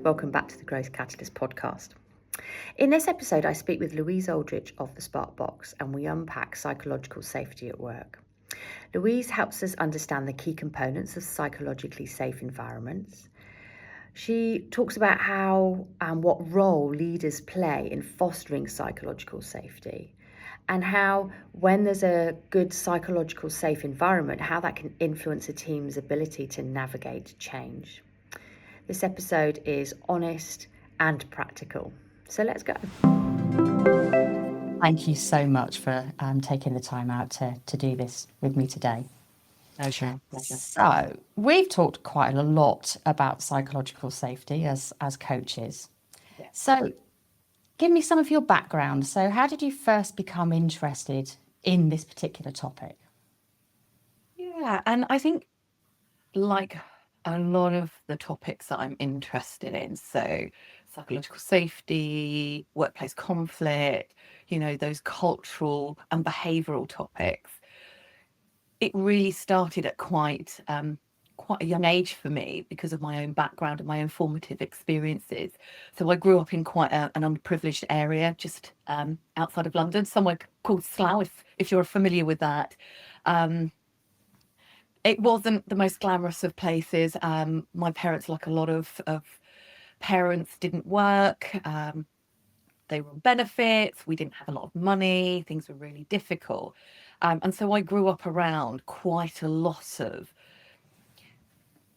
Welcome back to the Growth Catalyst podcast. In this episode, I speak with Louise Aldridge of the Spark Box, and we unpack psychological safety at work. Louise helps us understand the key components of psychologically safe environments. She talks about how and what role leaders play in fostering psychological safety, and how when there's a good psychological safe environment, how that can influence a team's ability to navigate change. This episode is honest and practical. So let's go. Thank you so much for taking the time out to do this with me today. Pleasure. So we've talked quite a lot about psychological safety as coaches. Yes. So give me some of your background. So how did you first become interested in this particular topic? Yeah, and I think like a lot of the topics that I'm interested in, so psychological safety, workplace conflict, those cultural and behavioural topics, it really started at quite a young age for me because of my own background and my own formative experiences. So I grew up in quite an underprivileged area just outside of London, somewhere called Slough, if you're familiar with that. It wasn't the most glamorous of places. My parents, like a lot of parents, didn't work. They were on benefits. We didn't have a lot of money. Things were really difficult. And so I grew up around quite a lot of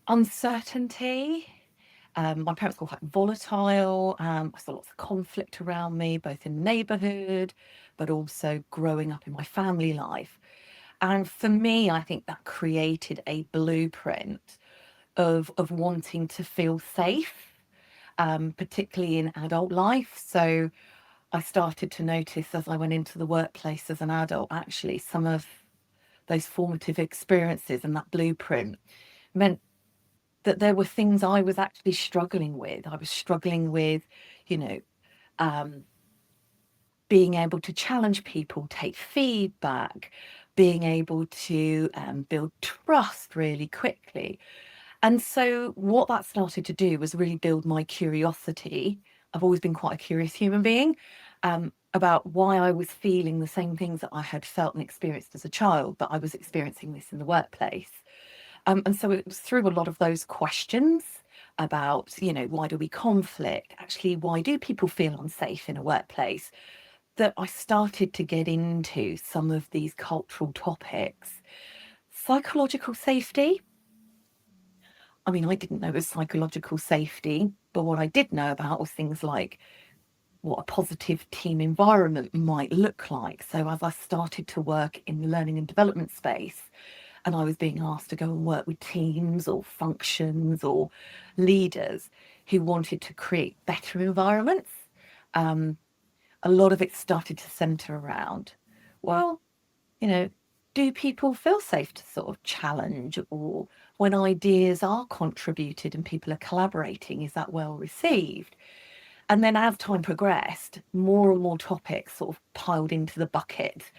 uncertainty. My parents were quite volatile. I saw lots of conflict around me, both in the neighbourhood, but also growing up in my family life. And for me, I think that created a blueprint of wanting to feel safe, particularly in adult life. So I started to notice as I went into the workplace as an adult, actually, some of those formative experiences and that blueprint meant that there were things I was actually struggling with. I was struggling with, being able to challenge people, take feedback, being able to build trust really quickly. And so what that started to do was really build my curiosity. I've always been quite a curious human being, about why I was feeling the same things that I had felt and experienced as a child, but I was experiencing this in the workplace. And so it was through a lot of those questions about, why do we conflict? Actually, why do people feel unsafe in a workplace? That I started to get into some of these cultural topics. Psychological safety. I mean, I didn't know it was psychological safety, but what I did know about was things like what a positive team environment might look like. So as I started to work in the learning and development space, and I was being asked to go and work with teams or functions or leaders who wanted to create better environments, a lot of it started to centre around, well, do people feel safe to sort of challenge, or when ideas are contributed and people are collaborating, is that well received? And then as time progressed, more and more topics sort of piled into the bucket.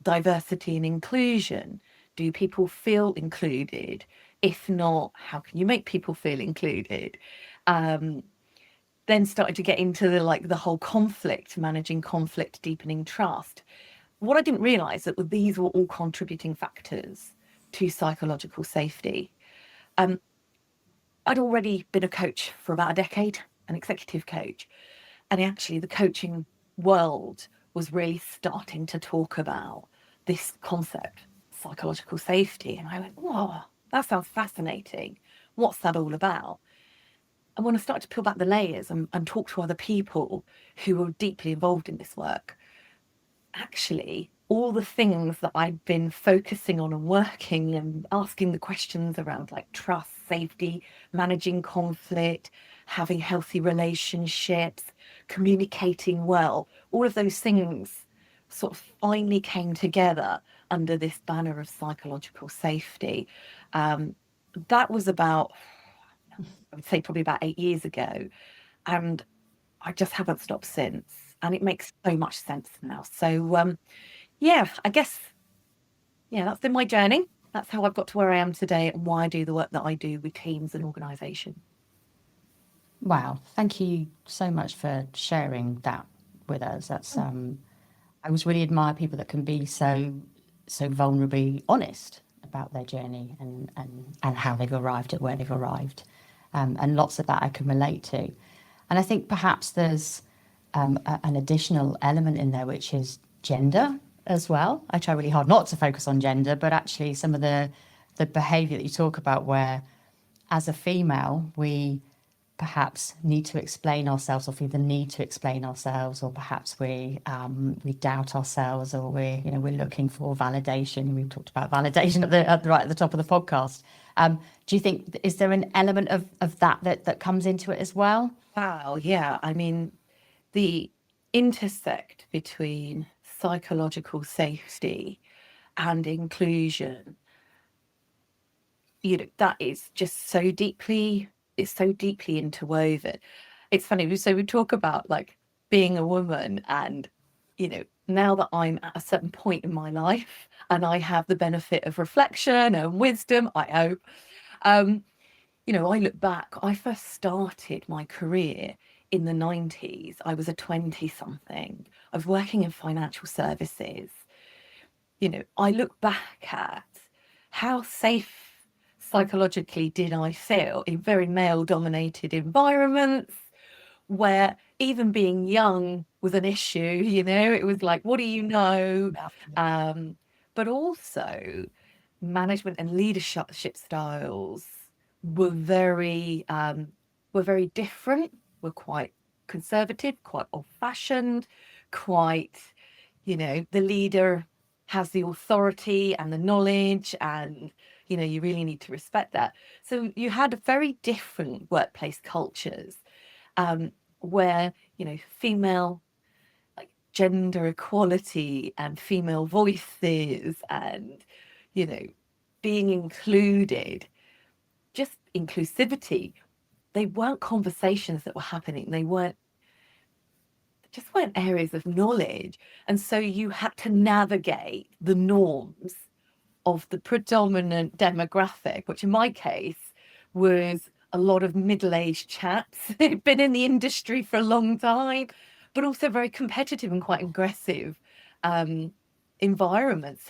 Diversity and inclusion. Do people feel included? If not, how can you make people feel included? Then started to get into the whole conflict, managing conflict, deepening trust. What I didn't realise that these were all contributing factors to psychological safety. I'd already been a coach for about a decade, an executive coach, and actually the coaching world was really starting to talk about this concept, psychological safety. And I went, whoa, that sounds fascinating. What's that all about? And when I started to peel back the layers and talk to other people who were deeply involved in this work, actually, all the things that I'd been focusing on and working and asking the questions around, like trust, safety, managing conflict, having healthy relationships, communicating well, all of those things sort of finally came together under this banner of psychological safety. That was about, I would say, probably about 8 years ago. And I just haven't stopped since. And it makes so much sense now. So, I guess, that's been my journey. That's how I've got to where I am today and why I do the work that I do with teams and organisations. Wow, thank you so much for sharing that with us. That's I always really admire people that can be so vulnerably honest about their journey and how they've arrived at where they've arrived. And lots of that I can relate to. And I think perhaps there's an additional element in there, which is gender as well. I try really hard not to focus on gender, but actually some of the behaviour that you talk about where as a female, we perhaps need to explain ourselves, or feel the need to explain ourselves, or perhaps we doubt ourselves, or we're looking for validation. We talked about validation right at the top of the podcast. Do you think, is there an element of that comes into it as well? Wow, yeah. I mean, the intersect between psychological safety and inclusion, that is just it's so deeply interwoven. It's funny, so we talk about like being a woman, and now that I'm at a certain point in my life and I have the benefit of reflection and wisdom, I hope, I look back. I first started my career in the 90s. I was a 20-something. I was working in financial services. I look back at how safe psychologically did I feel in very male-dominated environments, where even being young was an issue. It was like, what do you know? But also management and leadership styles were very different, were quite conservative, quite old-fashioned, quite, the leader has the authority and the knowledge, and you really need to respect that. So you had very different workplace cultures, where female, like, gender equality and female voices and being included, just inclusivity, they weren't conversations that were happening. They just weren't areas of knowledge. And so you had to navigate the norms of the predominant demographic, which in my case was a lot of middle-aged chaps who'd been in the industry for a long time, but also very competitive and quite aggressive sales environments.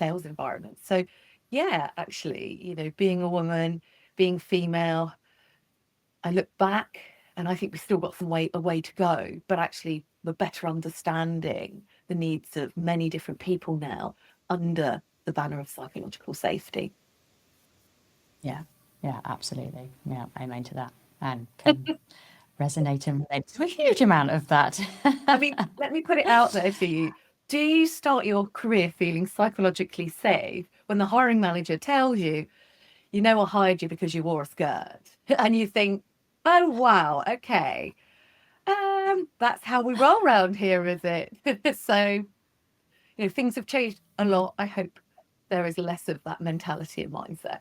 So yeah, actually, being a woman, being female, I look back and I think we've still got a way to go, but actually we're better understanding the needs of many different people now under the banner of psychological safety. Yeah, absolutely. Yeah, amen to that. And can resonate and relate to a huge amount of that. I mean, let me put it out there to you. Do you start your career feeling psychologically safe when the hiring manager tells you, I hired you because you wore a skirt, and you think, oh, wow, okay, that's how we roll around here, is it? So, things have changed a lot. I hope there is less of that mentality and mindset.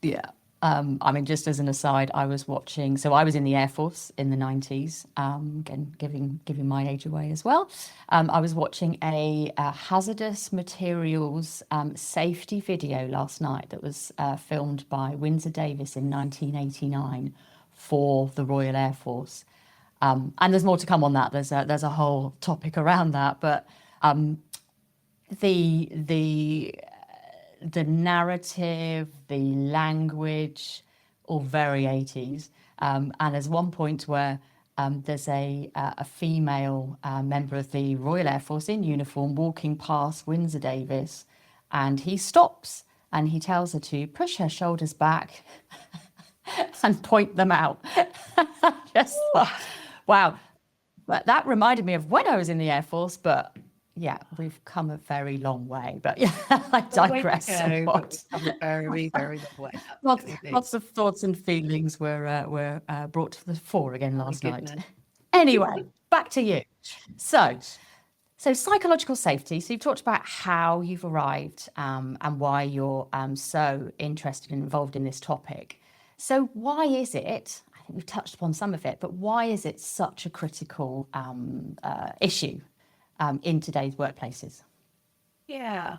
Yeah. I mean, just as an aside, I was in the Air Force in the 90s, again, giving my age away as well. I was watching a hazardous materials safety video last night that was filmed by Windsor Davis in 1989 for the Royal Air Force. And there's more to come on that. There's a whole topic around that, but the narrative, the language, all very 80s. And there's one point where there's a female member of the Royal Air Force in uniform walking past Windsor Davis, and he stops and he tells her to push her shoulders back and point them out. Just thought, wow. But that reminded me of when I was in the Air Force, but yeah, we've come a very long way. But yeah, I digress somewhat. Very, very long way. Lots of thoughts and feelings were brought to the fore again last night. Anyway, back to you. So psychological safety. So you've talked about how you've arrived and why you're so interested and involved in this topic. So why is it, I think we've touched upon some of it, but why is it such a critical issue in today's workplaces? Yeah,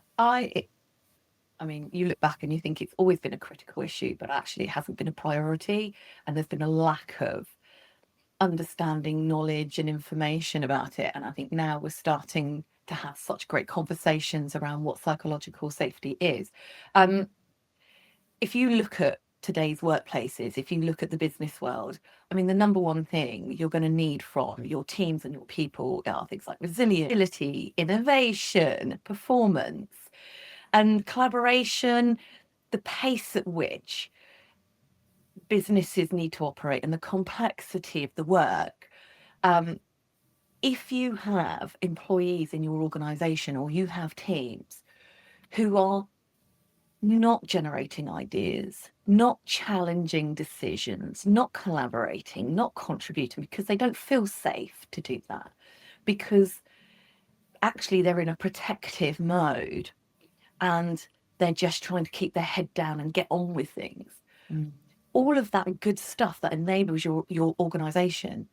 I mean, you look back and you think it's always been a critical issue, but actually it hasn't been a priority, and there's been a lack of understanding, knowledge and information about it. And I think now we're starting to have such great conversations around what psychological safety is. If you look at today's workplaces, if you look at the business world, I mean, the number one thing you're going to need from your teams and your people are things like resilience, innovation, performance, and collaboration, the pace at which businesses need to operate and the complexity of the work. If you have employees in your organization, or you have teams who are not generating ideas, not challenging decisions, not collaborating, not contributing, because they don't feel safe to do that, because actually they're in a protective mode and they're just trying to keep their head down and get on with things. All of that good stuff that enables your organization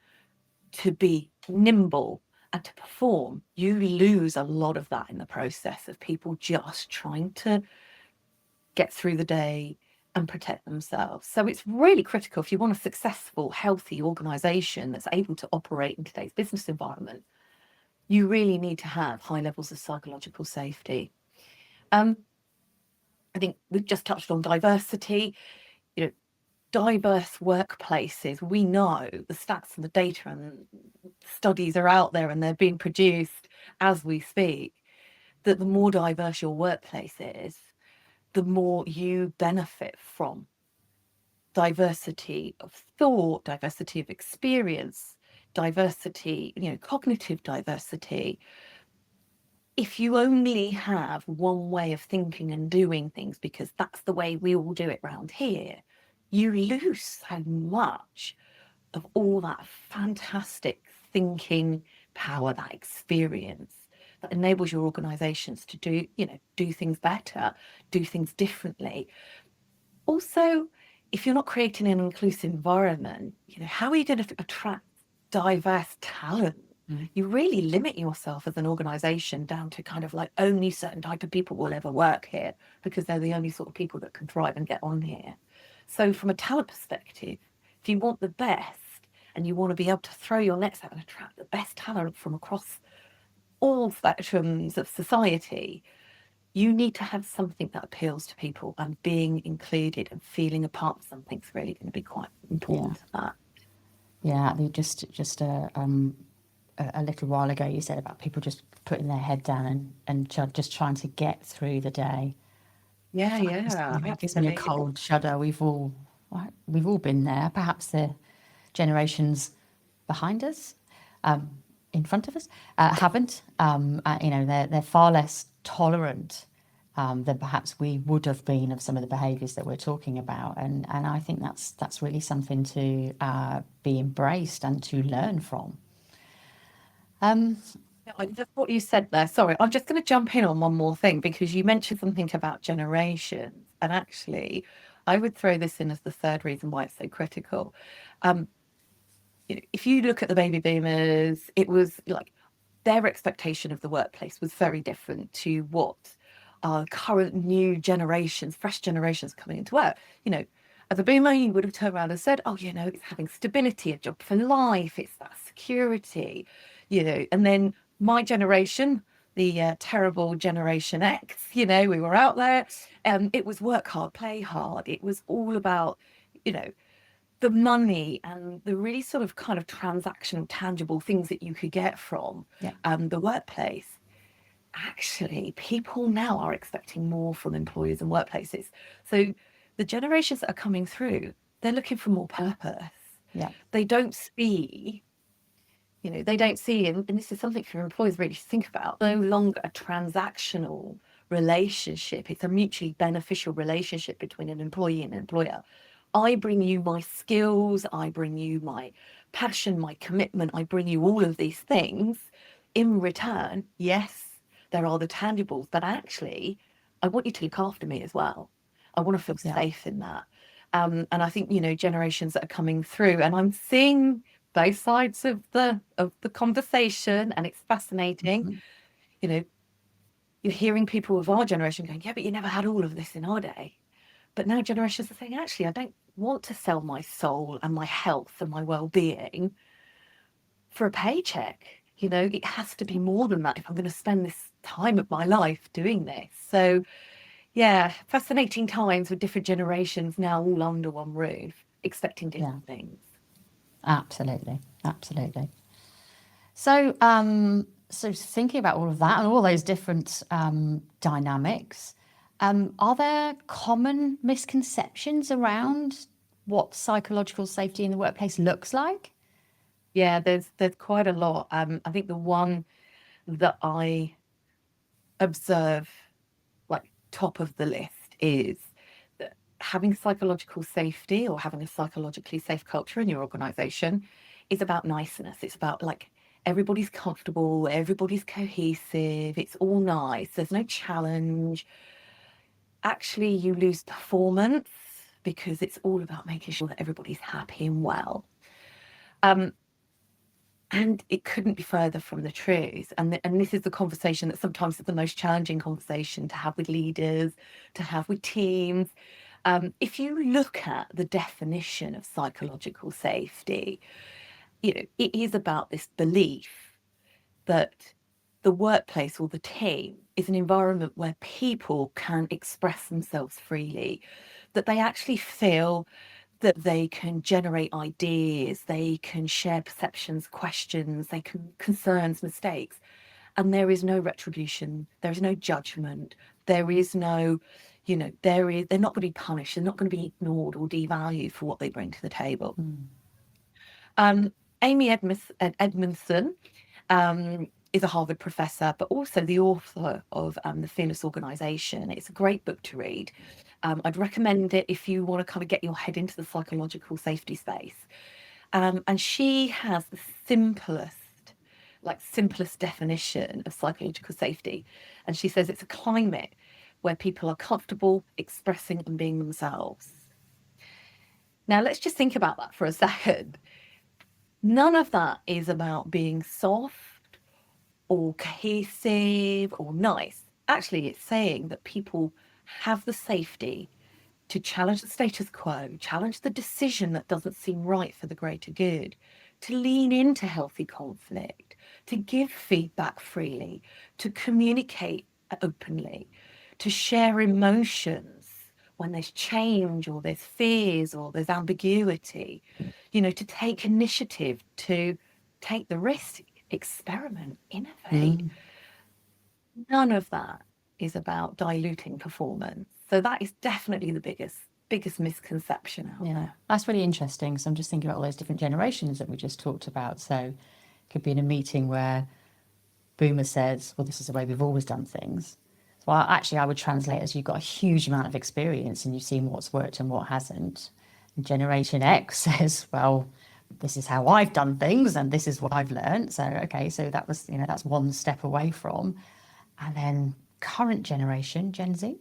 to be nimble and to perform, you lose a lot of that in the process of people just trying to get through the day and protect themselves. So it's really critical, if you want a successful, healthy organization that's able to operate in today's business environment, you really need to have high levels of psychological safety. I think we've just touched on diversity. You know, diverse workplaces, we know the stats and the data and studies are out there and they're being produced as we speak, that the more diverse your workplace is, the more you benefit from diversity of thought, diversity of experience, diversity, cognitive diversity. If you only have one way of thinking and doing things because that's the way we all do it around here, you lose so much of all that fantastic thinking power, that experience that enables your organizations to do things better, do things differently. Also, if you're not creating an inclusive environment, how are you going to attract diverse talent? You really limit yourself as an organization down to kind of like only certain type of people will ever work here because they're the only sort of people that can thrive and get on here. So from a talent perspective, if you want the best and you want to be able to throw your nets out and attract the best talent from across all spectrums of society, you need to have something that appeals to people, and being included and feeling a part of something's really going to be quite important to that. Yeah, just a little while ago you said about people just putting their head down and just trying to get through the day. Yeah, It gives me a cold shudder. We've all been there. Perhaps the generations behind us, in front of us, haven't. They're far less tolerant than perhaps we would have been of some of the behaviours that we're talking about, and I think that's really something to be embraced and to learn from. Just what you said there. Sorry, I'm just going to jump in on one more thing, because you mentioned something about generations, and actually, I would throw this in as the third reason why it's so critical. If you look at the baby boomers, it was like their expectation of the workplace was very different to what our current new generations, fresh generations coming into work. As a boomer, you would have turned around and said, oh, it's having stability, a job for life, it's that security, and then my generation, the terrible Generation X, we were out there, it was work hard, play hard. It was all about, the money and the really sort of kind of transactional, tangible things that you could get from the workplace. Actually, people now are expecting more from employers and workplaces. So the generations that are coming through, they're looking for more purpose. Yeah. They don't see, and this is something for employers really to think about, no longer a transactional relationship. It's a mutually beneficial relationship between an employee and an employer. I bring you my skills, I bring you my passion, my commitment, I bring you all of these things. In return, yes, there are the tangibles, but actually, I want you to look after me as well. I want to feel safe in that. And I think, generations that are coming through, and I'm seeing both sides of the conversation, and it's fascinating. you're hearing people of our generation going, yeah, but you never had all of this in our day. But now generations are saying, actually, I don't want to sell my soul and my health and my well-being for a paycheck. You know, it has to be more than that if I'm going to spend this time of my life doing this. So yeah, fascinating times with different generations now all under one roof, expecting different things. Absolutely. So, so thinking about all of that and all those different dynamics, are there common misconceptions around what psychological safety in the workplace looks like? Yeah, there's quite a lot. I think the one that I observe, like top of the list, is that having psychological safety or having a psychologically safe culture in your organization is about niceness. It's about like everybody's comfortable, everybody's cohesive, it's all nice, there's no challenge. Actually, you lose performance because it's all about making sure that everybody's happy and well. And it couldn't be further from the truth. And this is the conversation that sometimes is the most challenging conversation to have with leaders, to have with teams. If you look at the definition of psychological safety, you know, it is about this belief that the workplace or the team is an environment where people can express themselves freely, that they actually feel that they can generate ideas, they can share perceptions, questions, they can concerns, mistakes, and there is no retribution, there is no judgment, there is no, you know, they're not going to be punished, they're not going to be ignored or devalued for what they bring to the table. Amy Edmondson is a Harvard professor, but also the author of The Fearless Organization. It's a great book to read. I'd recommend it if you want to kind of get your head into the psychological safety space. And she has the simplest definition of psychological safety. And she says it's a climate where people are comfortable expressing and being themselves. Now, let's just think about that for a second. None of that is about being soft or cohesive or nice. Actually, it's saying that people have the safety to challenge the status quo, challenge the decision that doesn't seem right for the greater good, to lean into healthy conflict, to give feedback freely, to communicate openly, to share emotions when there's change or there's fears or there's ambiguity, you know, to take initiative, to take the risk, experiment, innovate. None of that is about diluting performance. So that is definitely the biggest misconception out there. That's really interesting. So I'm just thinking about all those different generations that we just talked about. So it could be in a meeting where Boomer says, well, this is the way we've always done things. So I would translate as you've got a huge amount of experience and you've seen what's worked and what hasn't. And Generation X says, well, this is how I've done things and this is what I've learned. So, okay, so that was, you know, that's one step away from. And then current generation, Gen Z.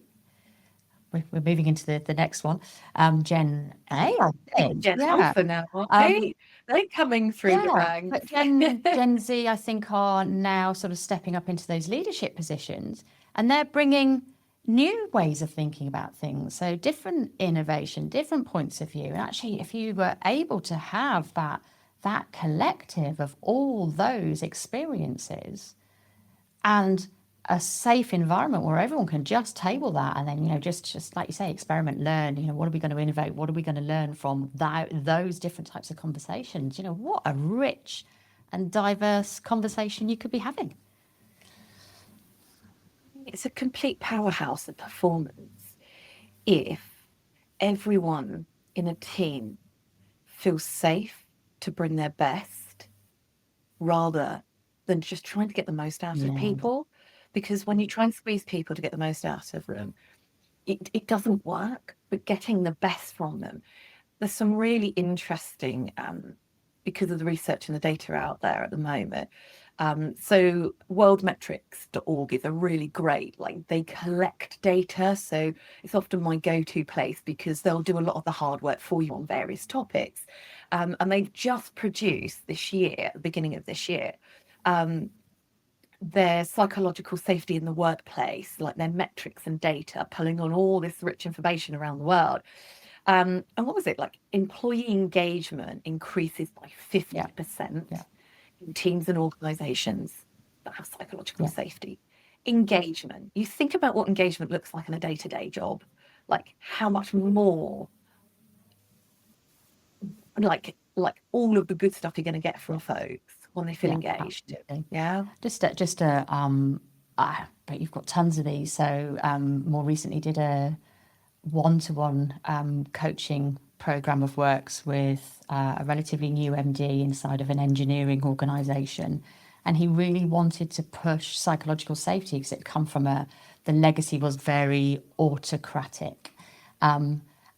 We're moving into the next one. Gen A, I think. Gen Alpha now, aren't they? They're coming through the ranks. But Gen Z, I think, are now sort of stepping up into those leadership positions, and they're bringing new ways of thinking about things. So different innovation, different points of view. And actually, if you were able to have that collective of all those experiences and a safe environment where everyone can just table that and then, you know, just like you say, experiment, learn, you know, what are we going to innovate? What are we going to learn from those different types of conversations? You know, what a rich and diverse conversation you could be having. It's a complete powerhouse of performance if everyone in a team feels safe to bring their best rather than just trying to get the most out of people. Because when you try and squeeze people to get the most out of them, it doesn't work. But getting the best from them, there's some really interesting, because of the research and the data out there at the moment. So worldmetrics.org is a really great, like, they collect data. So it's often my go-to place because they'll do a lot of the hard work for you on various topics. And they've just produced this year, at the beginning of this year, their psychological safety in the workplace, like their metrics and data, pulling on all this rich information around the world. And what was it like? Employee engagement increases by 50% Yeah. in teams and organizations that have psychological Yeah. safety. Engagement. You think about what engagement looks like in a day-to-day job, like how much more, like all of the good stuff you're going to get from folks when they feel Yeah, engaged. absolutely. Yeah. But you've got tons of these. So more recently did a one-to-one coaching program of works with a relatively new MD inside of an engineering organisation. And he really wanted to push psychological safety because it come from the legacy was very autocratic.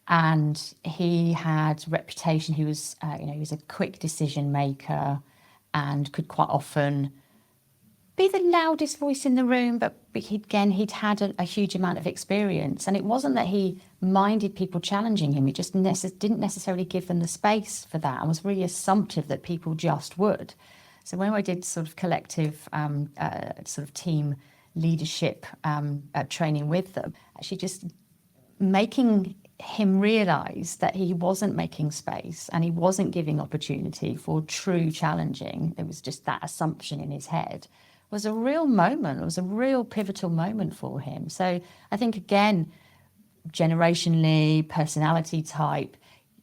And he had reputation. He was, he was a quick decision maker and could quite often be the loudest voice in the room, but he'd had a huge amount of experience. And it wasn't that he minded people challenging him. He just didn't necessarily give them the space for that and was really assumptive that people just would. So when I did sort of collective sort of team leadership training with them, actually just making him realize that he wasn't making space and he wasn't giving opportunity for true challenging. There was just that assumption in his head was a real moment. It was a real pivotal moment for him. So I think, again, generationally, personality type,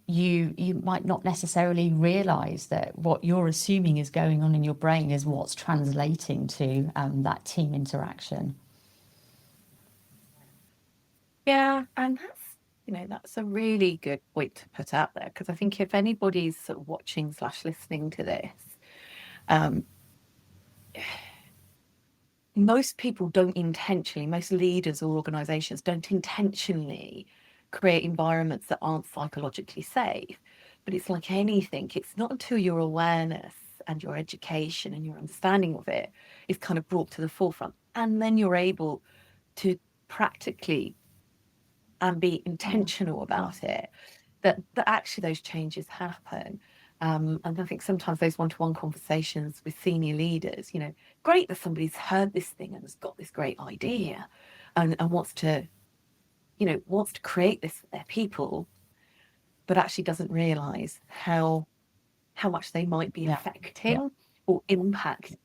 you might not necessarily realize that what you're assuming is going on in your brain is what's translating to that team interaction. Yeah, and that's a really good point to put out there, because I think if anybody's sort of watching / listening to this, most people don't intentionally, most leaders or organizations don't intentionally create environments that aren't psychologically safe. But it's like anything, it's not until your awareness and your education and your understanding of it is kind of brought to the forefront, and then you're able to practically and be intentional about it, that actually those changes happen. And I think sometimes those one-to-one conversations with senior leaders, great that somebody's heard this thing and has got this great idea and wants to create this for their people, but actually doesn't realize how much they might be affecting or impacting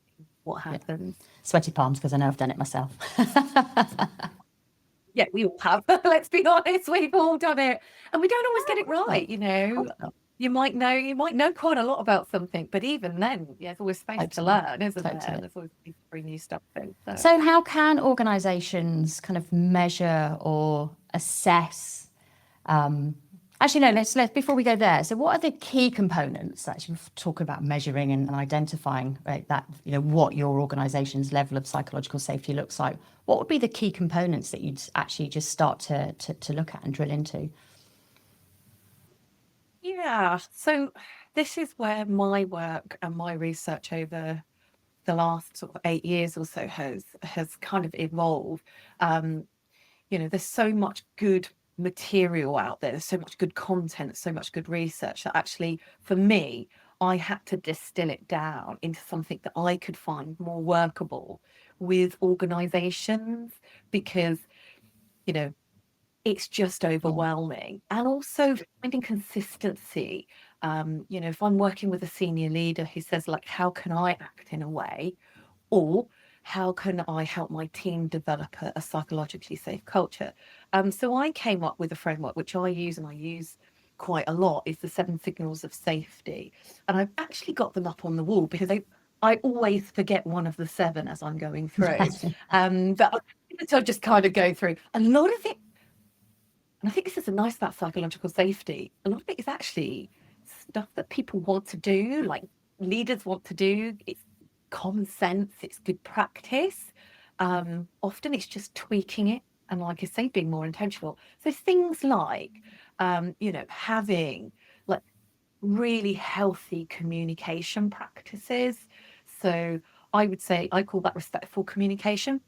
what happens. Sweaty palms, because I know I've done it myself. Yeah, we all have. Let's be honest, we've all done it, and we don't always get it right. You might know quite a lot about something, but even then, there's always space to learn, isn't there? And there's always space to bring new stuff in. So how can organisations kind of measure or assess? Actually, no. Let's before we go there. So, what are the key components? Actually, we'll talk about measuring and identifying, right, that what your organisation's level of psychological safety looks like. What would be the key components that you'd actually just start to look at and drill into? Yeah. So this is where my work and my research over the last sort of 8 years or so has kind of evolved. There's so much good material out there. There's so much good content, so much good research that actually, for me, I had to distill it down into something that I could find more workable with organizations, because, it's just overwhelming. And also finding consistency. If I'm working with a senior leader who says, like, how can I act in a way? Or how can I help my team develop a psychologically safe culture? So I came up with a framework which I use quite a lot. Is the 7 signals of safety, and I've actually got them up on the wall because I always forget one of the 7 as I'm going through. But I just kind of go through a lot of it, and I think this is nice about psychological safety. A lot of it is actually stuff that people want to do, like leaders want to do. It's common sense, it's good practice. Often it's just tweaking it, and like I say, being more intentional. So things like having like really healthy communication practices. So I would say I call that respectful communication,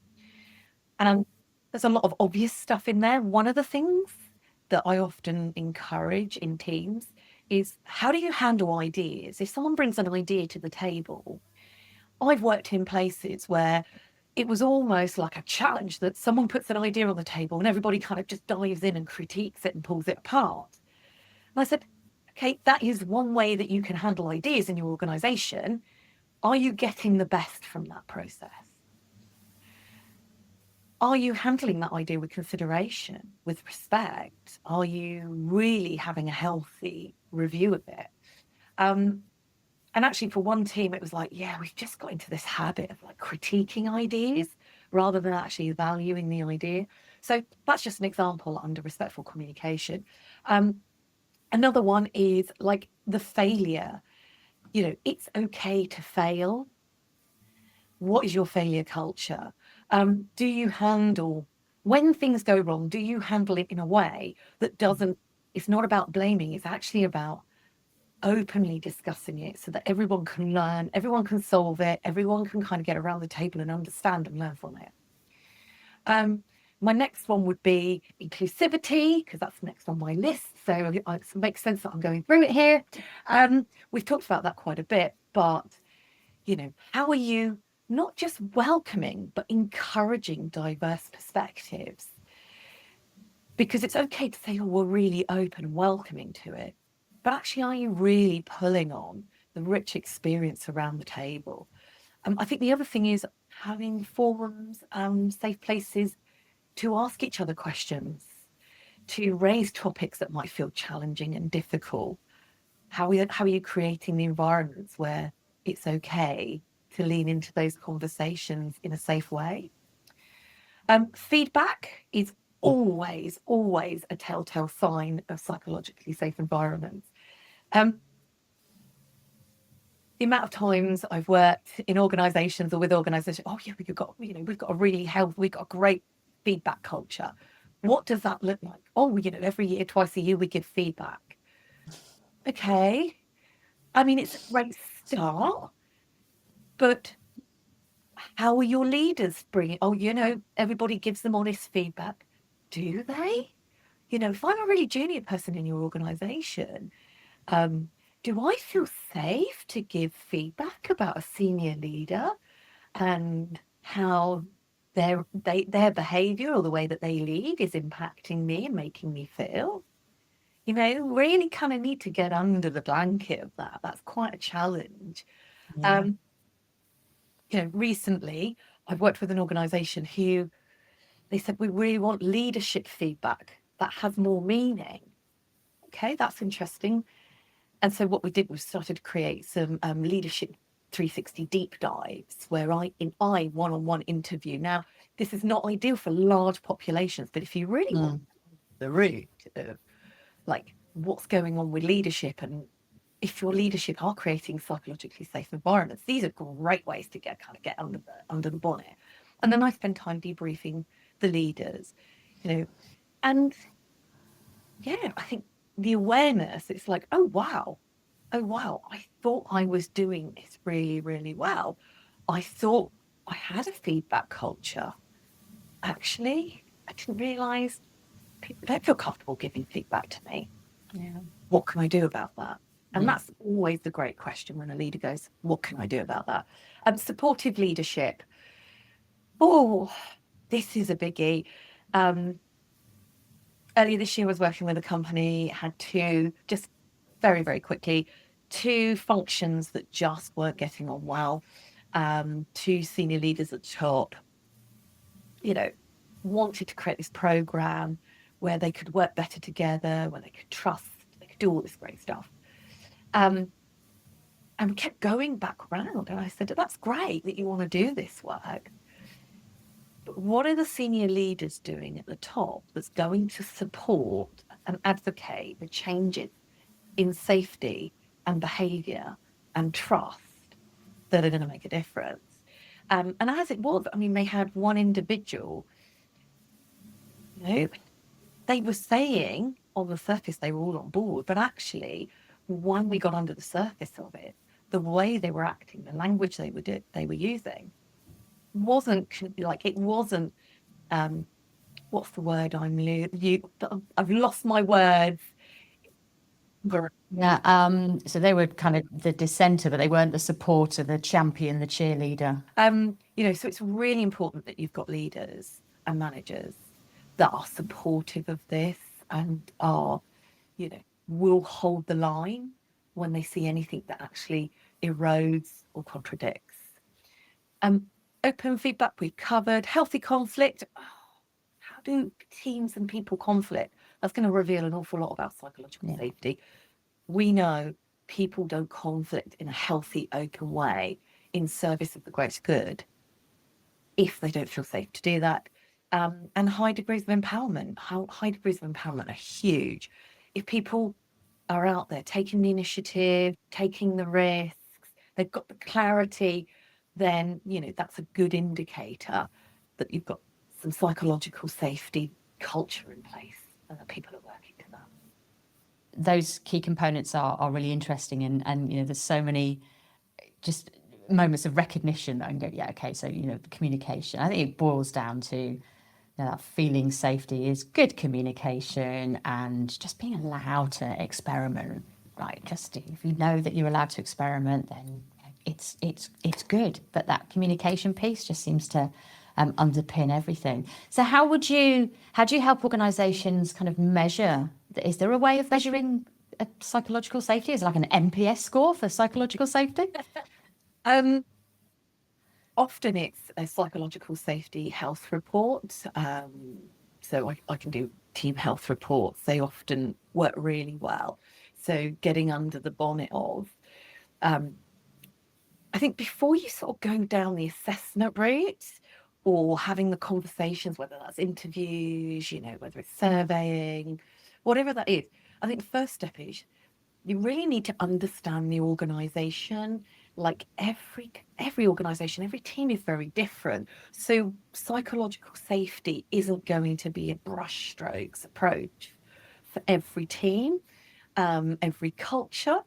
and there's a lot of obvious stuff in there. One of the things that I often encourage in teams is, how do you handle ideas? If someone brings an idea to the table, I've worked in places where it was almost like a challenge that someone puts an idea on the table and everybody kind of just dives in and critiques it and pulls it apart. And I said, okay, that is one way that you can handle ideas in your organization. Are you getting the best from that process? Are you handling that idea with consideration, with respect? Are you really having a healthy review of it? And actually, for one team, it was like, yeah, we've just got into this habit of like critiquing ideas rather than actually valuing the idea. So that's just an example under respectful communication. Another one is like the failure. You know, it's okay to fail. What is your failure culture? Do you handle, when things go wrong, do you handle it in a way that doesn't, it's not about blaming, it's actually about openly discussing it so that everyone can learn, everyone can solve it, everyone can kind of get around the table and understand and learn from it. My next one would be inclusivity, because that's next on my list. So it makes sense that I'm going through it here. We've talked about that quite a bit, but, you know, how are you not just welcoming, but encouraging diverse perspectives? Because it's okay to say, oh, we're really open and welcoming to it. But actually, are you really pulling on the rich experience around the table? I think the other thing is having forums, safe places to ask each other questions, to raise topics that might feel challenging and difficult. How are you creating the environments where it's okay to lean into those conversations in a safe way? Feedback is always a telltale sign of psychologically safe environments. The amount of times I've worked in organizations or with organizations, oh yeah, we've got a really healthy, we've got a great feedback culture. What does that look like? Oh, every year, twice a year, we give feedback. Okay. I mean, it's a great start, but how are your leaders bringing, everybody gives them honest feedback. Do they? If I'm a really junior person in your organization, do I feel safe to give feedback about a senior leader and how their behavior or the way that they lead is impacting me and making me feel? Really kind of need to get under the blanket of that. That's quite a challenge. Yeah. Recently I've worked with an organization who they said, we really want leadership feedback that has more meaning. Okay, that's interesting. And so what we did was started to create some leadership 360 deep dives where I one-on-one interview. Now, this is not ideal for large populations, but if you really want the root of like what's going on with leadership, and if your leadership are creating psychologically safe environments, these are great ways to get under the bonnet. And then I spend time debriefing the leaders, and yeah, I think the awareness, it's like, oh wow, I thought I was doing this really, really well. I thought I had a feedback culture. Actually, I didn't realize people don't feel comfortable giving feedback to me. Yeah. What can I do about that? And that's always the great question when a leader goes, what can I do about that? Supportive leadership. Oh, this is a biggie. Earlier this year, I was working with a company, had just very, very quickly, two functions that just weren't getting on well. Two senior leaders at the top, wanted to create this program where they could work better together, where they could trust, they could do all this great stuff. And we kept going back around, and I said, that's great that you want to do this work. But what are the senior leaders doing at the top that's going to support and advocate the changes in safety and behaviour and trust that are going to make a difference? And as it was, I mean, they had one individual, they were saying on the surface they were all on board, but actually, when we got under the surface of it, the way they were acting, the language they were using, wasn't like, it wasn't. What's the word I've lost my words. Yeah, so they were kind of the dissenter, but they weren't the supporter, the champion, the cheerleader. So it's really important that you've got leaders and managers that are supportive of this and are, will hold the line when they see anything that actually erodes or contradicts. Open feedback we've covered. Healthy conflict. How do teams and people conflict? That's going to reveal an awful lot about psychological safety. We know people don't conflict in a healthy, open way in service of the greater good if they don't feel safe to do that. And high degrees of empowerment. High degrees of empowerment are huge. If people are out there taking the initiative, taking the risks, they've got the clarity, then, that's a good indicator that you've got some psychological safety culture in place and that people are working to that. Those key components are really interesting, and there's so many just moments of recognition that I can go, yeah, okay, so communication. I think it boils down to that feeling safety is good communication and just being allowed to experiment. Right, just if you know that you're allowed to experiment, then it's good. But that communication piece just seems to underpin everything. So how do you help organisations kind of measure? Is there a way of measuring psychological safety? Is it like an NPS score for psychological safety? Often it's a psychological safety health report. So I can do team health reports. They often work really well. So getting under the bonnet of, I think before you sort of go down the assessment route or having the conversations, whether that's interviews, whether it's surveying, whatever that is, I think the first step is you really need to understand the organisation. Like every organisation, every team is very different. So psychological safety isn't going to be a brushstrokes approach for every team, every culture.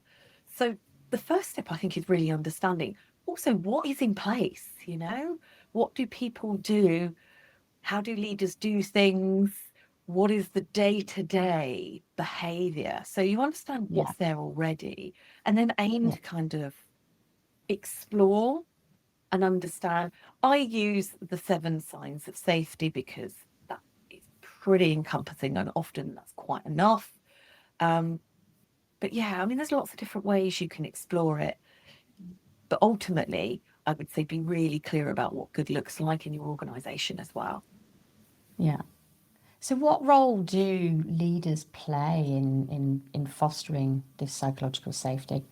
So the first step, I think, is really understanding also what is in place, what do people do? How do leaders do things? What is the day-to-day behaviour? So you understand what's there already and then aim to kind of explore and understand. I use the 7 signs of safety because that is pretty encompassing and often that's quite enough. But yeah, I mean, there's lots of different ways you can explore it. But ultimately, I would say be really clear about what good looks like in your organisation as well. Yeah. So what role do leaders play in fostering this psychological safety?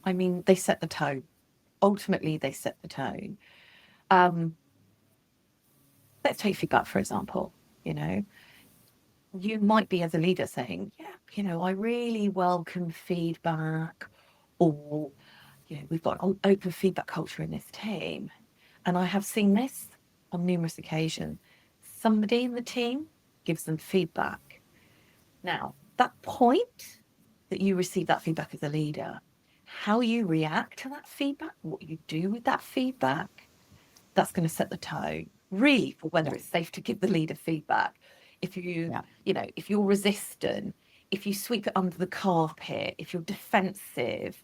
I mean, they set the tone. Ultimately, they set the tone. Let's take feedback, for example. You might be as a leader saying, yeah, I really welcome feedback, or, we've got an open feedback culture in this team. And I have seen this on numerous occasions. Somebody in the team gives them feedback. Now, that point that you receive that feedback as a leader, how you react to that feedback, what you do with that feedback, that's going to set the tone really for whether it's safe to give the leader feedback. If if you're resistant, if you sweep it under the carpet, if you're defensive,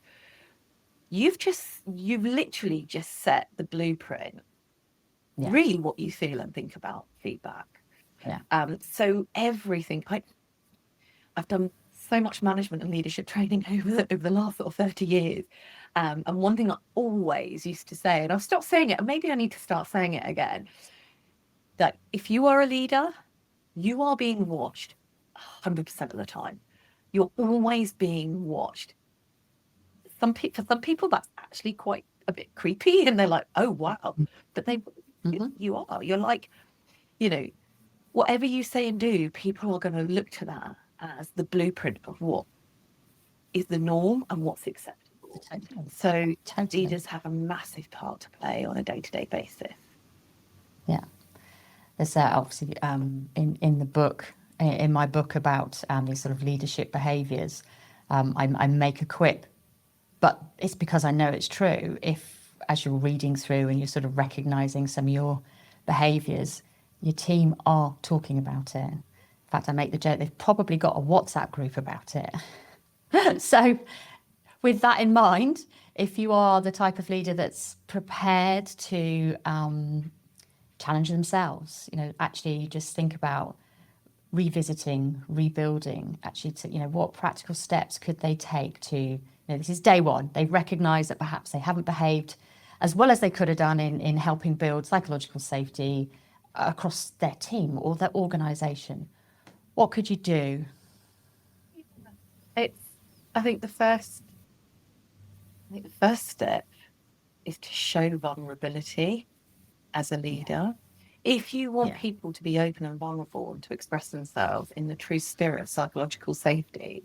you've literally just set the blueprint, really what you feel and think about feedback. So everything, I've done so much management and leadership training over the last sort of 30 years. And one thing I always used to say, and I've stopped saying it, and maybe I need to start saying it again, that if you are a leader, you are being watched 100% of the time. You're always being watched. For some people, that's actually quite a bit creepy, and they're like, "Oh wow!" But you are. You're like, whatever you say and do, people are going to look to that as the blueprint of what is the norm and what's acceptable. So leaders have a massive part to play on a day-to-day basis. Yeah. There's obviously in the book, in my book about these sort of leadership behaviours, I make a quip, but it's because I know it's true. If, as you're reading through and you're sort of recognising some of your behaviours, your team are talking about it. In fact, I make the joke, they've probably got a WhatsApp group about it. So with that in mind, if you are the type of leader that's prepared to challenge themselves, actually just think about revisiting, rebuilding, actually to, what practical steps could they take to, this is day one. They've recognized that perhaps they haven't behaved as well as they could have done in helping build psychological safety across their team or their organization. What could you do? I think the first step is to show vulnerability as a leader. If you want people to be open and vulnerable and to express themselves in the true spirit of psychological safety,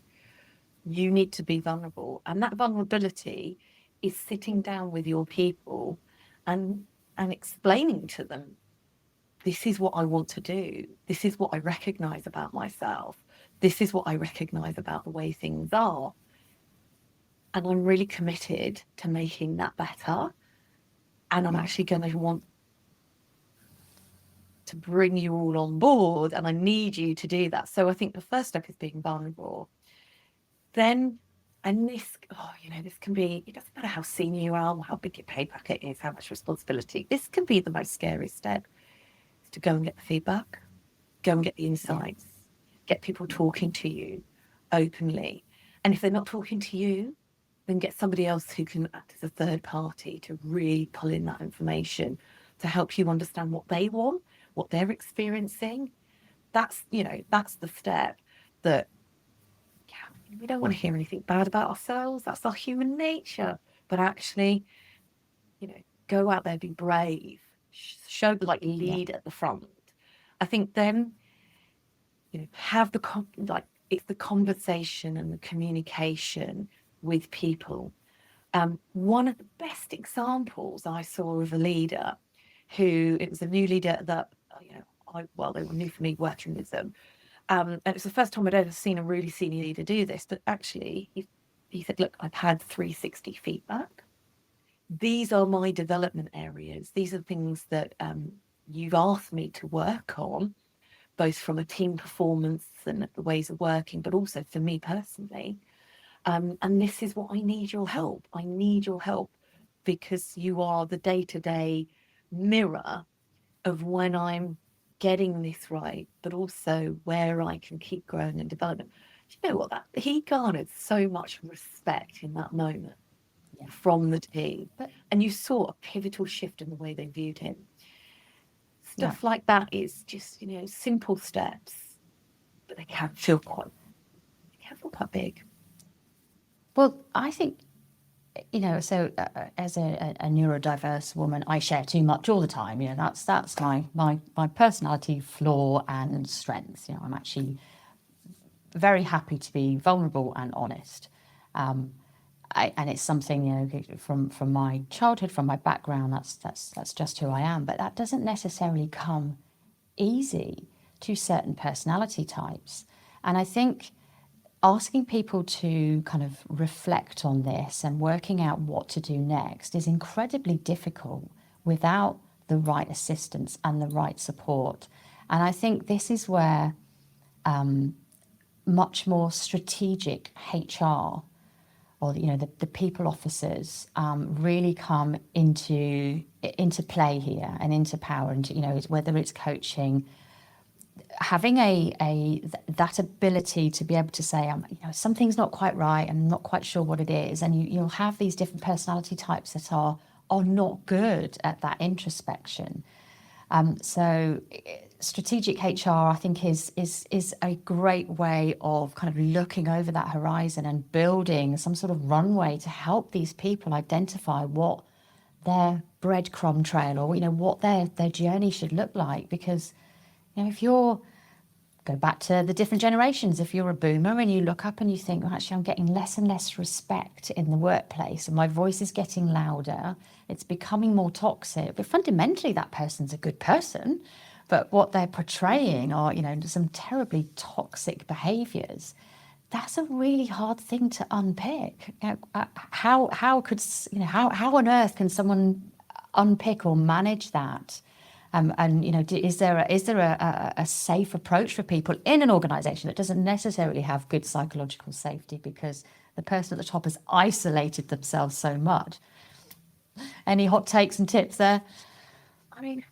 you need to be vulnerable. And that vulnerability is sitting down with your people and explaining to them, this is what I want to do. This is what I recognize about myself. This is what I recognize about the way things are. And I'm really committed to making that better. And I'm actually going to want to bring you all on board, and I need you to do that. So I think the first step is being vulnerable. Then, and this can be, it doesn't matter how senior you are, how big your pay packet is, how much responsibility. This can be the most scary step, is to go and get the feedback, go and get the insights, get people talking to you openly. And if they're not talking to you, then get somebody else who can act as a third party to really pull in that information to help you understand what they want, what they're experiencing. That's the step that we don't want to hear anything bad about ourselves. That's our human nature. But actually, go out there, be brave, show lead at the front. I think then, have it's the conversation and the communication with people. One of the best examples I saw of a leader it was a new leader that, they were new for me working with them. And it was the first time I'd ever seen a really senior leader do this. But actually, he said, look, I've had 360 feedback. These are my development areas. These are things that you've asked me to work on, both from a team performance and the ways of working, but also for me personally. And this is what I need your help. I need your help because you are the day-to-day mirror of when I'm getting this right, but also where I can keep growing and developing. Do you know what? He garnered so much respect in that moment from the team. And you saw a pivotal shift in the way they viewed him. Stuff like that is just, simple steps, but they can feel quite big. Well, I think, so as a neurodiverse woman, I share too much all the time. That's my personality flaw and strength. I'm actually very happy to be vulnerable and honest. And it's something, from my childhood, from my background, that's just who I am. But that doesn't necessarily come easy to certain personality types. And I think asking people to kind of reflect on this and working out what to do next is incredibly difficult without the right assistance and the right support. And I think this is where much more strategic HR or the people officers really come into play here and into power, and whether it's coaching, having that ability to be able to say, something's not quite right, and I'm not quite sure what it is, and you'll have these different personality types that are not good at that introspection. So strategic HR, I think, is a great way of kind of looking over that horizon and building some sort of runway to help these people identify what their breadcrumb trail or what their journey should look like. Because if go back to the different generations, if you're a boomer and you look up and you think, well, actually, I'm getting less and less respect in the workplace and my voice is getting louder, it's becoming more toxic. But fundamentally, that person's a good person. But what they're portraying are, some terribly toxic behaviours. That's a really hard thing to unpick. How on earth can someone unpick or manage that? Is there a safe approach for people in an organisation that doesn't necessarily have good psychological safety? Because The person at the top has isolated themselves so much. Any hot takes and tips there? I mean,